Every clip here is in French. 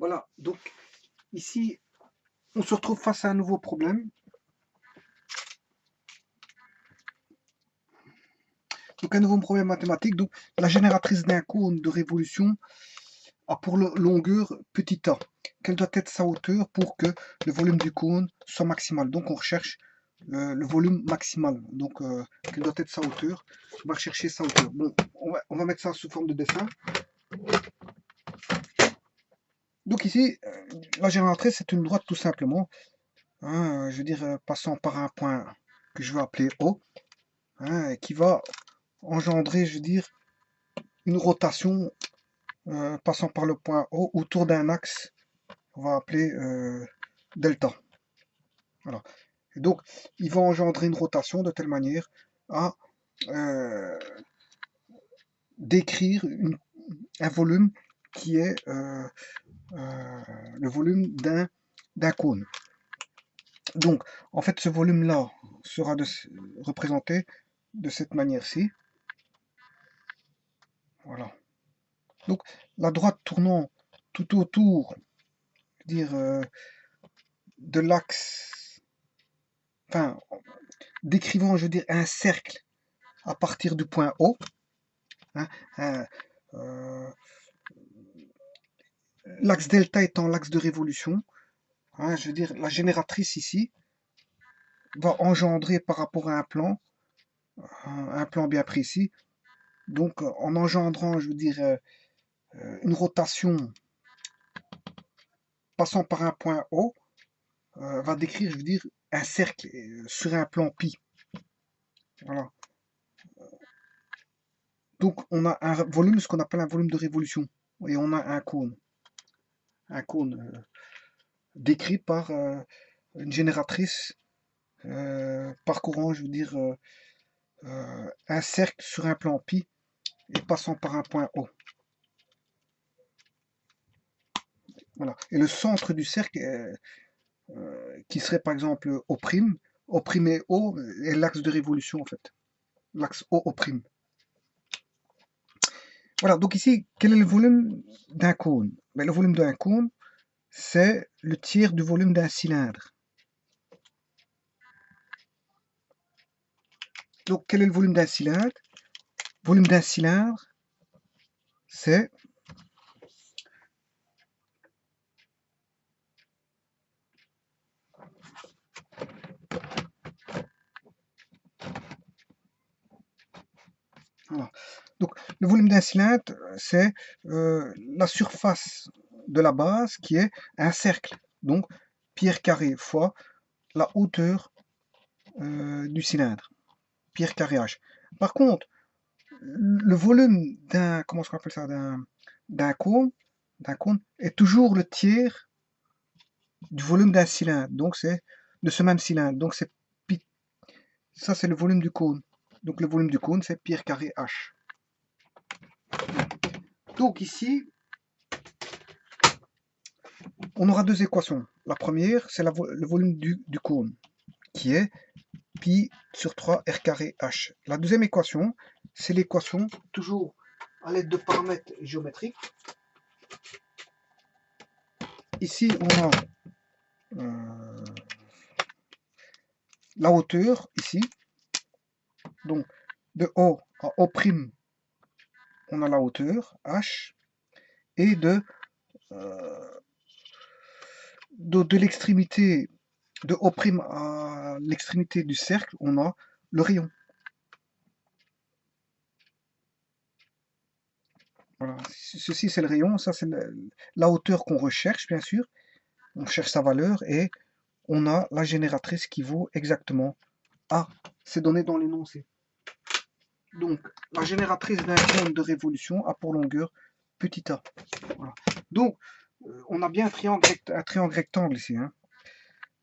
Voilà, donc ici, on se retrouve face à un nouveau problème. Donc un nouveau problème mathématique. Donc la génératrice d'un cône de révolution a pour longueur petit a. Quelle doit être sa hauteur pour que le volume du cône soit maximal? Donc on recherche le volume maximal. Donc quelle doit être sa hauteur? On va rechercher sa hauteur. Bon, on va mettre ça sous forme de dessin. Donc ici, la génératrice, c'est une droite tout simplement. Hein, je veux dire, passant par un point que je vais appeler O, hein, qui va engendrer, je veux dire, une rotation passant par le point O autour d'un axe qu'on va appeler delta. Voilà. Et donc, il va engendrer une rotation de telle manière à décrire un volume qui est le volume d'un cône. Donc, en fait, ce volume-là sera représenté de cette manière-ci. Voilà. Donc, la droite tournant tout autour, dire, de l'axe, enfin, décrivant, je veux dire, un cercle à partir du point O, hein, l'axe delta étant l'axe de révolution, hein, je veux dire, la génératrice ici va engendrer par rapport à un plan bien précis, donc en engendrant, je veux dire, une rotation passant par un point O, va décrire, je veux dire, un cercle sur un plan pi. Voilà. Donc on a un volume, ce qu'on appelle un volume de révolution, et on a un cône décrit par une génératrice parcourant, je veux dire, un cercle sur un plan pi et passant par un point O. Voilà. Et le centre du cercle, qui serait par exemple O', O' et O est l'axe de révolution en fait. L'axe O'. Voilà, donc ici, quel est le volume d'un cône? Ben, le volume d'un cône, c'est le tiers du volume d'un cylindre. Donc, quel est le volume d'un cylindre? Le volume d'un cylindre, c'est voilà. Donc, le volume d'un cylindre, c'est la surface de la base qui est un cercle. Donc, pierre carrée fois la hauteur du cylindre. Pierre carré H. Par contre, le volume d'un, comment on appelle ça, d'un cône, est toujours le tiers du volume d'un cylindre. Donc, c'est de ce même cylindre. Donc, c'est pi. Ça, c'est le volume du cône. Donc, le volume du cône, c'est pierre carré H. Donc, ici, on aura deux équations. La première, c'est le volume du cône, qui est pi sur 3 r carré h. La deuxième équation, c'est l'équation, toujours à l'aide de paramètres géométriques. Ici, on a la hauteur, ici. Donc, de O à O', on a la hauteur, h. Et de l'extrémité de O' à l'extrémité du cercle, on a le rayon. Voilà. Ceci, c'est le rayon. Ça, c'est la hauteur qu'on recherche, bien sûr. On cherche sa valeur et on a la génératrice qui vaut exactement A. C'est donné dans l'énoncé. Donc, la génératrice d'un cône de révolution a pour longueur petit a. Voilà. Donc, on a bien un triangle rectangle ici. Hein.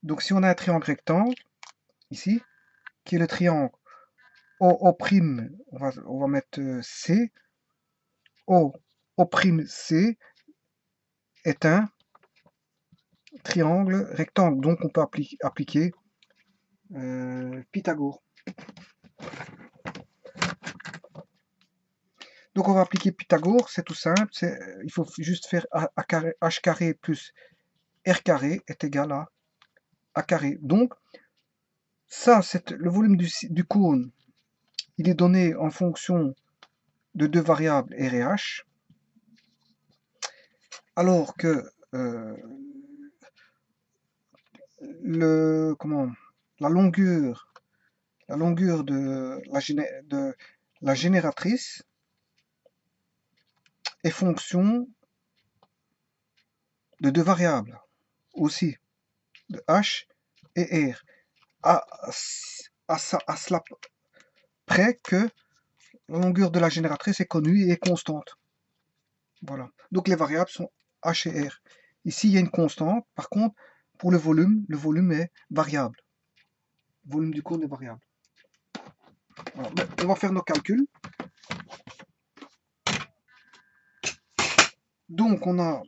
Donc, si on a un triangle rectangle, ici, qui est le triangle OO', on va mettre C, OC est un triangle rectangle. Donc, on peut appliquer Pythagore. Donc on va appliquer Pythagore, c'est tout simple, il faut juste faire h carré plus r carré est égal à a carré. Donc ça, c'est le volume du cône, il est donné en fonction de deux variables r et h, alors que la longueur de la génératrice est fonction de deux variables aussi, de h et r, à cela près que la longueur de la génératrice est connue et est constante. Voilà. Donc les variables sont h et r. Ici, il y a une constante. Par contre, pour le volume est variable. Le volume du cône est variable. Voilà. On va faire nos calculs. Donc, on a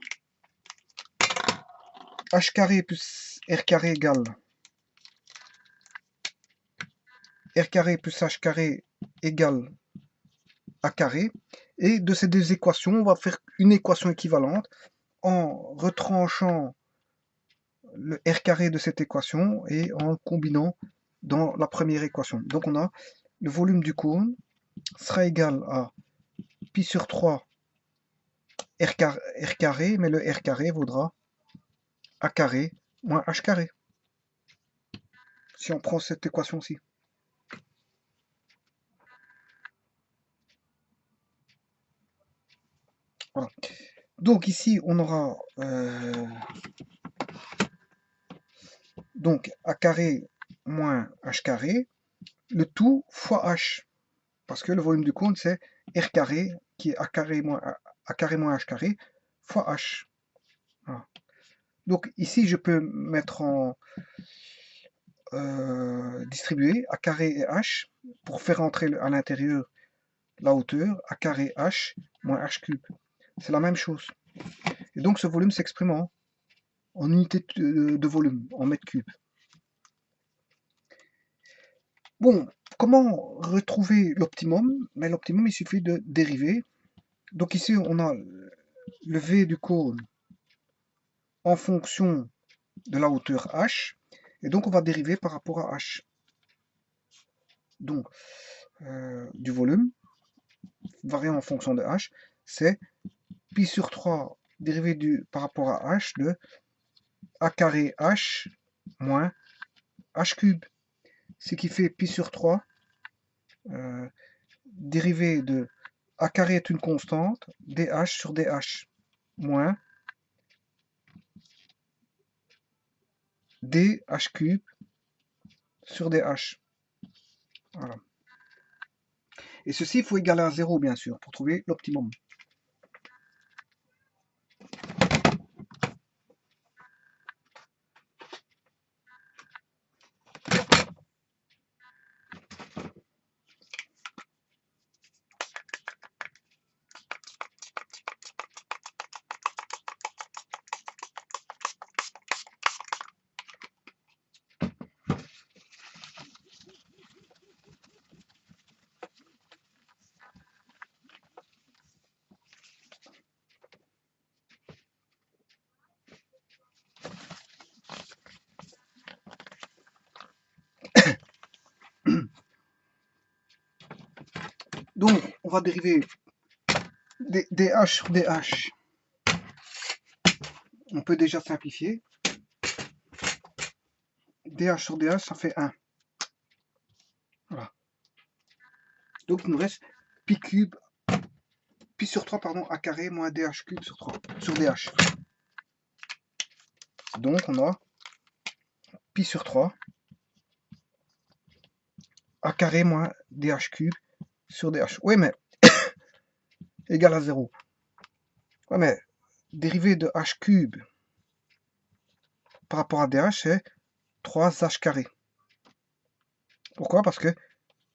h carré plus r carré égale r carré plus h carré égale a carré. Et de ces deux équations, on va faire une équation équivalente en retranchant le r carré de cette équation et en combinant dans la première équation. Donc on a le volume du cône sera égal à pi sur 3 r carré, mais le r carré vaudra a carré moins h carré. Si on prend cette équation-ci. Voilà. Donc ici, on aura donc a carré moins h carré, le tout fois h. Parce que le volume du cône, c'est r carré, qui est a carré moins h carré, fois h. Voilà. Donc ici, je peux mettre en distribuer a carré et h pour faire entrer à l'intérieur la hauteur a carré h moins h cube. C'est la même chose. Et donc ce volume s'exprime en unité de volume, en mètres cubes. Bon, comment retrouver l'optimum? Mais l'optimum, il suffit de dériver. Donc ici, on a le V du cône en fonction de la hauteur h. Et donc, on va dériver par rapport à h. Donc, du volume, variant en fonction de h, c'est pi sur 3 dérivé par rapport à h de a carré h moins h cube. Ce qui fait pi sur 3 dérivé de a carré est une constante, dh sur dh, moins dh cube sur dh. Voilà. Et ceci, il faut égaler à 0, bien sûr, pour trouver l'optimum. Donc, on va dériver dh sur dh. On peut déjà simplifier. dh sur dh, ça fait 1. Voilà. Donc, il nous reste pi cube, pi sur 3, pardon, a carré moins dh cube sur 3, sur dh. Donc, on a pi sur 3, a carré moins dh cube sur dh. Oui, mais égal à 0. Ouais, mais dérivée de h cube par rapport à dh, c'est 3h carré. Pourquoi? Parce que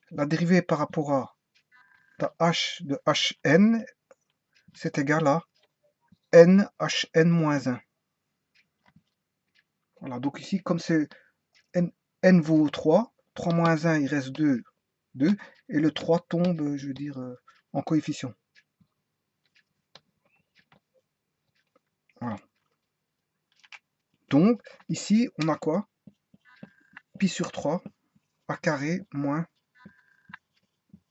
la dérivée par rapport à h de hn, c'est égal à n hn moins 1. Voilà, donc ici, comme c'est n vaut 3, 3 moins 1, il reste 2, 2, et le 3 tombe, je veux dire, en coefficient. Voilà. Donc, ici, on a quoi? Pi sur 3, a carré moins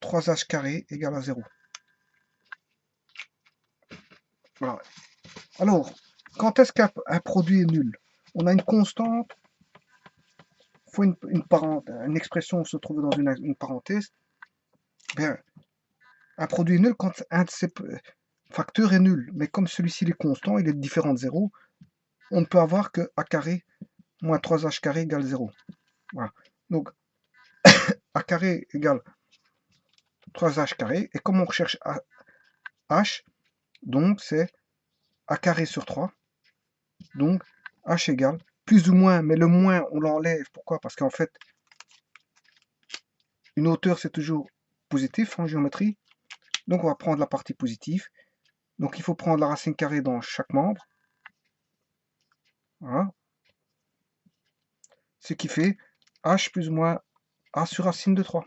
3h carré égale à 0. Voilà. Alors, quand est-ce qu'un produit est nul? On a une constante, il faut une expression se trouve dans une parenthèse. Bien, un produit est nul quand un de ses facteurs est nul. Mais comme celui-ci est constant, il est différent de 0, on ne peut avoir que a carré moins 3h carré égale 0. Voilà. Donc, a carré égale 3h carré. Et comme on recherche h, donc c'est a carré sur 3. Donc, h égale plus ou moins, mais le moins, on l'enlève. Pourquoi? Parce qu'en fait, une hauteur, c'est toujours positif en géométrie. Donc, on va prendre la partie positive. Donc, il faut prendre la racine carrée dans chaque membre. Voilà. Ce qui fait h plus ou moins a sur racine de 3.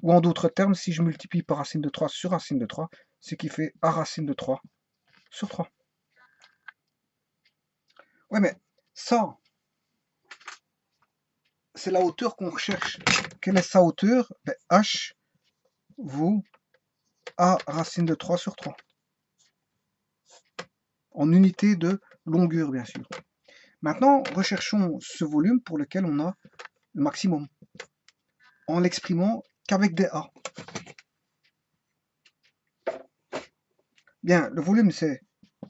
Ou en d'autres termes, si je multiplie par racine de 3 sur racine de 3, ce qui fait a racine de 3 sur 3. Ouais, mais ça, c'est la hauteur qu'on recherche. Quelle est sa hauteur? Ben, h vaut a racine de 3 sur 3. En unité de longueur, bien sûr. Maintenant, recherchons ce volume pour lequel on a le maximum, en l'exprimant qu'avec des A. Bien, le volume, c'est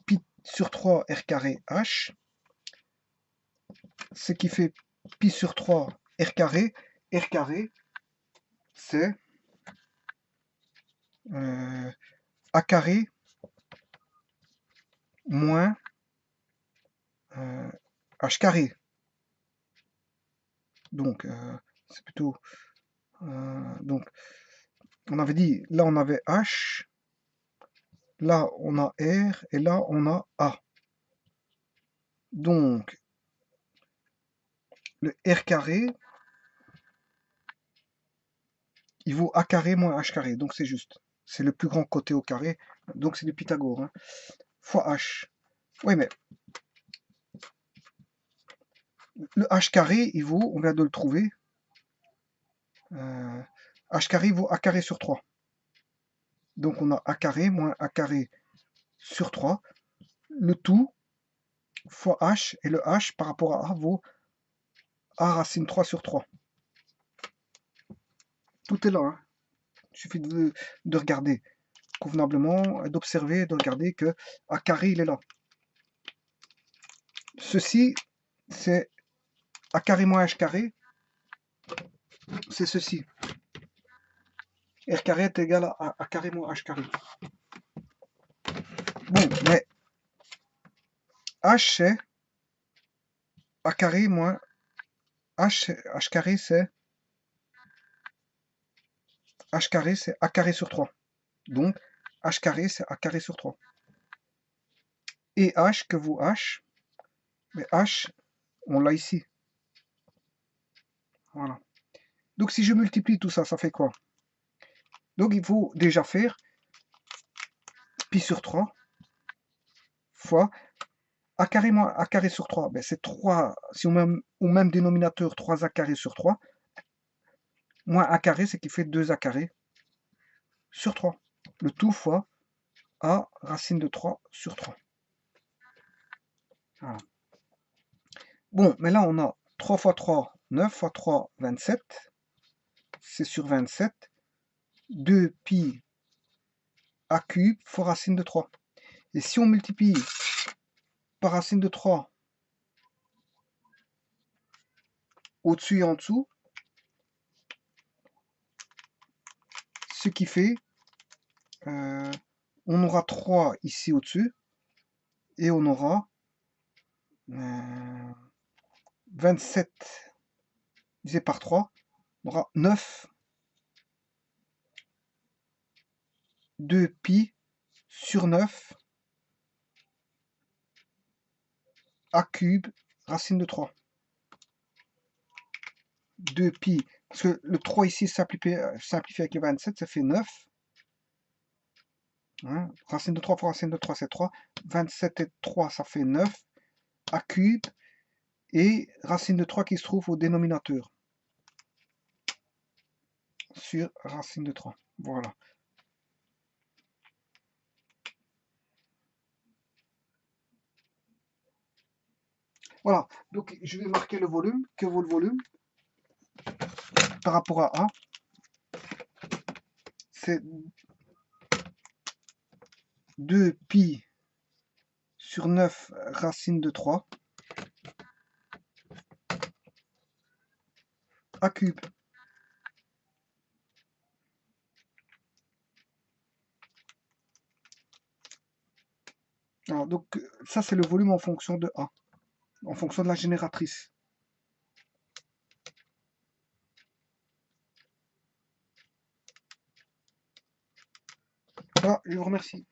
pi sur 3 r carré h, ce qui fait pi sur 3 r carré. R carré, c'est a carré moins h carré. Donc, c'est plutôt... donc, on avait dit, là on avait h, là on a r, et là on a a. Donc, le r carré, il vaut a carré moins h carré. Donc, c'est juste. C'est le plus grand côté au carré. Donc, c'est du Pythagore. Hein, fois h. Oui, mais le h carré, il vaut, on vient de le trouver, h carré vaut a carré sur 3. Donc, on a a carré moins a carré sur 3. Le tout fois h, et le h par rapport à a vaut a racine 3 sur 3. Tout est là. Hein. Il suffit de regarder convenablement, d'observer, de regarder que a carré, il est là. Ceci, c'est a carré moins h carré, c'est ceci. R carré est égal à a carré moins h carré. Bon, mais h, c'est a carré moins h carré, c'est h carré, c'est a carré sur 3. Donc, h carré, c'est a carré sur 3. Et h, que vaut h? Mais h, on l'a ici. Voilà. Donc, si je multiplie tout ça, ça fait quoi? Donc, il faut déjà faire pi sur 3 fois a carré moins a carré sur 3. Ben, c'est 3, si on met au même dénominateur 3a carré sur 3, moins a carré, c'est qui fait 2a carré sur 3. Le tout fois a racine de 3 sur 3. Voilà. Bon, mais là, on a 3 fois 3, 9 fois 3, 27. C'est sur 27. 2 pi a cube fois racine de 3. Et si on multiplie par racine de 3 au-dessus et en dessous, ce qui fait, on aura 3 ici au-dessus, et on aura 27 divisé par 3, on aura 9, 2 pi sur 9 a cube racine de 3. 2 pi, parce que le 3 ici simplifié avec le 27, ça fait 9. Hein. Racine de 3 fois racine de 3, c'est 3. 27 et 3, ça fait 9. A cube. Et racine de 3 qui se trouve au dénominateur. Sur racine de 3. Voilà. Voilà. Donc, je vais marquer le volume. Que vaut le volume par rapport à A? C'est 2 pi sur 9 racine de 3 A cube. Alors, donc, ça, c'est le volume en fonction de A, en fonction de la génératrice. Voilà, je vous remercie.